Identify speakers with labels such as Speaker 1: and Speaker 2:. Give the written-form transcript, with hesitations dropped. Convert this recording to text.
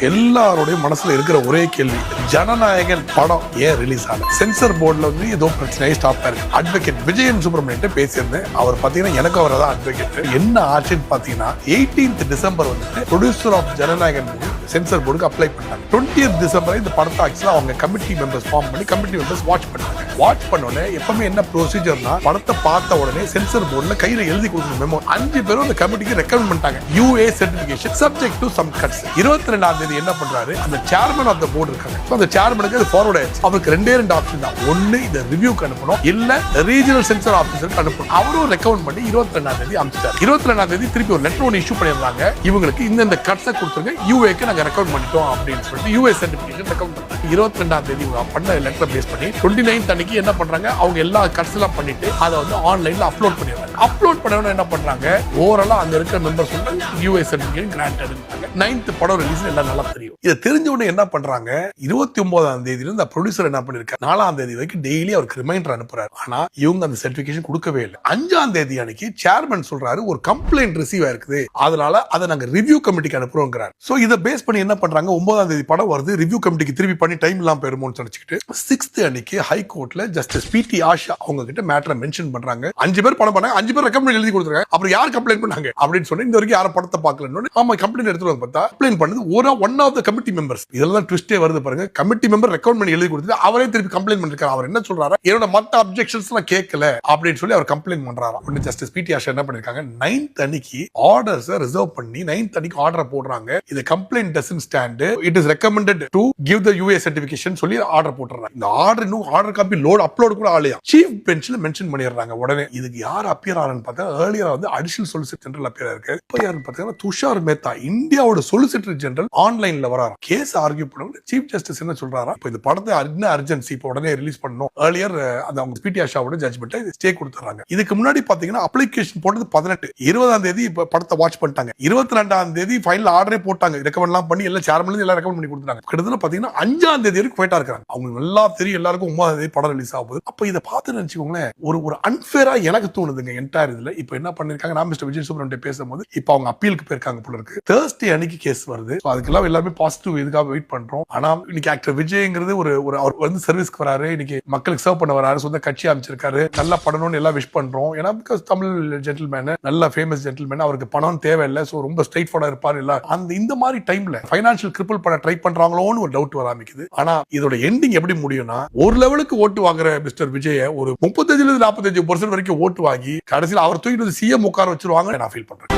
Speaker 1: எல்லாருடைய மனசுல இருக்கிற ஒரே கேள்வி, ஜனநாயகன் படம் ஏன் ரிலீஸ் ஆகல? சென்சர் போர்டுல வந்து ஏதோ பிரச்சனையை ஸ்டாப் ஆயிருக்கு. அட்வொகேட் விஜயன் சுப்ரமணியன் பேசியிருந்தேன். அவர் பாத்தீங்கன்னா எனக்கு அவர் தான் அட்வொகேட். என்ன ஆச்சுன்னு பாத்தீங்கன்னா 18th டிசம்பர் வந்துட்டு ப்ரொடியூசர் ஆஃப் ஜனநாயகன் சென்சர் போர்டுக்கு அப்ளை பண்ணாங்க. 20th டிசம்பர் இந்த படத்தை ஆக்சுவலா அவங்க கமிட்டி மெம்பர்ஸ் ஃபார்ம் பண்ணி கமிட்டி மெம்பர்ஸ் வாட்ச் பண்ணாங்க. வாட்ச் பண்ண உடனே எப்பவுமே என்ன ப்ரொசீஜர்னா, படத்தை பார்த்த உடனே சென்சர் போர்டுல கையில எழுதி கொடுக்கணும் மெமோ. 5 பேரும் அந்த கமிட்டிக்கு ரெக்கமெண்ட் பண்ணிட்டாங்க UA certification subject to some cuts. 22ஆம் தேதி என்ன பண்றாரு, அந்த சேர்மன் ஆஃப் த போர்டு இருக்காங்க, அந்த சேர்மனுக்கு அது ஃபார்வர்ட் ஆயிடுச்சு. அவருக்கு 2 ஆப்ஷன் தான். ஒன்னு இத ரிவ்யூக்கு அனுப்பணும், இல்ல ரீஜனல் சென்சர் ஆபீசருக்கு அனுப்பணும். அவரும் ரெக்கமெண்ட் பண்ணி 22ஆம் தேதி அனுப்பிச்சார். 22ஆம் தேதி திருப்பி ஒரு லெட்டர் ஒன்னு இஷ்யூ பண்ணிருந்தாங்க. இவங்களுக்கு இந்த கட்ஸை கொடுத்துருங்க, UA-க்கு நாங்க ரெக்கமெண்ட் பண்ணிட்டோம் அப்படின்னு சொல்லிட்டு UA சர்டிபிகேஷன் ரெக்கமெண்ட் பண்ணாங்க. 22ஆம் தேதி பண்ண லெட்டர் பேஸ் பண்ணி 29th அன்னைக்கு என்ன பண்றாங்க, அவங்க எல்லா கட்ஸ் எல்லாம் பண்ணிட்டு அதை வந்து ஆன்லைன்ல அப்லோட் பண்ணிடுறாங்க. அப்லோட் பண்ணவன என்ன பண்றாங்க, ஓவராலா அந்த இருக்கிற மெம்பர்ஸ் சொல்றாங்க UA சர்டிபிகேட் கிராண்டட். 9th படம் ரிலீஸ் எல்லாம் நல்லா தெரியும். இதை தெரிஞ்ச உடனே என்ன பண்றாங்க, 29ஆம் தேதியில இந்த ப்ரொடியூசர் என்ன பண்ணிருக்காரு, 4ஆம் தேதி வரைக்கும் டெய்லி அவருக்கு ரிமைண்டர் அனுப்புறாரு. ஆனா இவங்க அந்த சர்டிபிகேஷன் கொடுக்கவே இல்லை. 5ஆம் தேதி அன்னைக்கு சேர்மன் சொல்றாரு ஒரு கம்ப்ளைண்ட் ரிசீவ் ஆயிருக்குது, அதனால அதை நாங்க ரிவ்யூ கமிட்டிக்கு அனுப்புறோங்கிறார். சோ இதை பேஸ் பண்ணி என்ன பண்றாங்க, 9ஆம் தேதி படம் வருது, ரிவ்யூ கமிட்டிக்கு திருப்பி பண்ணி டைம் இல்லாம போயிருமோன்னு நினைச்சுக்கிட்டு 6th அன்னைக்கு ஹைகோர்ட்ல ஜஸ்டிஸ் PT ஆஷா அவங்க கிட்ட மேட்டரை மென்ஷன் பண்றாங்க. 5 பேர் படம் பண்ணாங்க, 5 பேர் ரெக்கமெண்ட் எழுதி கொடுத்துருக்காங்க. அப்புறம் யார் கம்ப்ளைண்ட் பண்ணாங்க அப்படின்னு சொன்னா, இந்த வரைக்கும் யாரும் படத்தை பார்க்கலன்னு. ஆமா, கம்ப்ளைண்ட் எடுத்துட்டு பார்த்தா கம்ப்ளைண்ட் பண்ணது one of the committee members. இதெல்லாம் ட்விஸ்டே வருது பாருங்க. கமிட்டி மெம்பர் ரெக்கமெண்ட் பண்ணி எழுதி கொடுத்து அவரே திருப்பி கம்ப்ளைண்ட் பண்ணிருக்காரு. அவர் என்ன சொல்றாரு, என்னோட மத்த அப்ஜெக்ஷன்ஸ் எல்லாம் கேட்கல அப்படின்னு சொல்லி அவர் கம்ப்ளைண்ட் பண்றாரு. உடனே ஜஸ்டிஸ் PT ஆஷா என்ன பண்ணிருக்காங்க, 9th அன்னைக்கு ஆர்டர்ஸ் ரிசர்வ் பண்ணி 9th அன்னைக்கு ஆர்டர் போடுறாங்க. இது complaint doesn't stand, it is recommended to give the UA certification சொல்லி ஆர்டர் போட்டுறாங்க. இந்த ஆர்டர் இன்னும் ஆர்டர் காப்பி லோட் அப்லோட் கூட ஆலையா சீஃப் பெஞ்ச்ல மென்ஷன் பண்ணிடுறாங்க. உடனே இதுக்கு யார் அப்பியர் ஆறான்னு பார்த்தா, ஏர்லியரா வந்து அடிஷனல் சொலிசிட்டர் ஜெனரல் அப்பியர் இருக்கு. இப்போ யாருன்னு பார்த்தீங்கன்னா துஷார் மேத்தா, இந்தியாவோட சொலிசிட்டர் ஜெனரல் ஆன்லைன்ல வராரு. கேஸ் ஆர்கியூ பண்ணுங்க. சீஃப் ஜஸ்டிஸ் என்ன சொல்றாரா, இப்போ இந்த படத்தை என்ன அர்ஜென்சி, இப்போ உடனே ரிலீஸ் பண்ணணும். ஏர்லியர் அந்த அவங்க PT ஆஷாவோட ஜட்ஜ்மெண்ட் ஸ்டே கொடுத்துறாங்க. இதுக்கு முன்னாடி பாத்தீங்கன்னா அப்ளிகேஷன் போட்டது 18, 20ஆம் தேதி படத்தை வாட்ச் பண்ணிட்டாங்க. 22ஆம் தேதி ஃபைனல் ஆர்டரே போட்டாங்க, ரெக்கமெண்ட்லாம் பண்ணி எல்லா சேர்மன்ல எல்லாம் ரெக்கமெண்ட் பண்ணி கொடுத்தாங்க. கிட்டத்தட்ட பாத்தீங்கன்னா 5ஆம் தேதி வரைக்கும் போயிட்டா இருக்காங்க. அவங்க நல்லா தெரியும் எல்லாருக்கும் 9ஆம் தேதி படம் ரிலீஸ் ஆகுது. அப்ப இதை பார்த்து நினைச்சுக்கோங்களேன், ஒரு அன்ஃபேரா எனக்கு தோணுதுங்க என்டையர் இதுல. இப்போ என்ன பண்ணிருக்காங்க, நான் மிஸ்டர் விஜய் சுப்ரமணியன் பேசும்போது இப்போ அவங்க அப்பீலுக்கு போயிருக்காங்க போல இருக்கு. Thursday அன்னைக்கு கேஸ் வருது. அதுக்கெல்லாம் எல்லாமே பாசிட்டிவ் இதுக்காக வெயிட் பண்றோம். ஆனா இன்னைக்கு ஆக்டர் விஜய்ங்கிறது ஒரு அவர் வந்து சர்வீஸ்க்கு வராரு, இன்னைக்கு மக்களுக்கு சர்வ் பண்ண வராரு, சொந்த கட்சி அமைச்சிருக்காரு, நல்லா பண்ணணும்னு எல்லாம் விஷ் பண்றோம். ஏன்னா பிகாஸ் தமிழ் ஜென்டில்மேன், நல்ல ஃபேமஸ் ஜென்டில்மேன், அவருக்கு பணம் தேவையில்லை, சோ ரொம்ப ஸ்ட்ரைட் ஃபார்வர்டா இருப்பாரு. இல்ல அந்த இந்த மாதிரி டைம்ல ஃபைனான்சியல் கிரிப்பிள் பண்ண ட்ரை பண்றாங்களோன்னு ஒரு டவுட் வர ஆரம்பிக்குது. ஆனா இதோட எண்டிங் எப்படி முடியும்னா, ஒரு லெவலுக்கு ஓட்டு வாங்குற மிஸ்டர் விஜய ஒரு 35-45% வரைக்கும் ஓட்டு வாங்கி கடைசியில் அவர் தூக்கிட்டு CM உட்கார வச்சிருவாங்க நான் ஃபீல் பண்றேன்.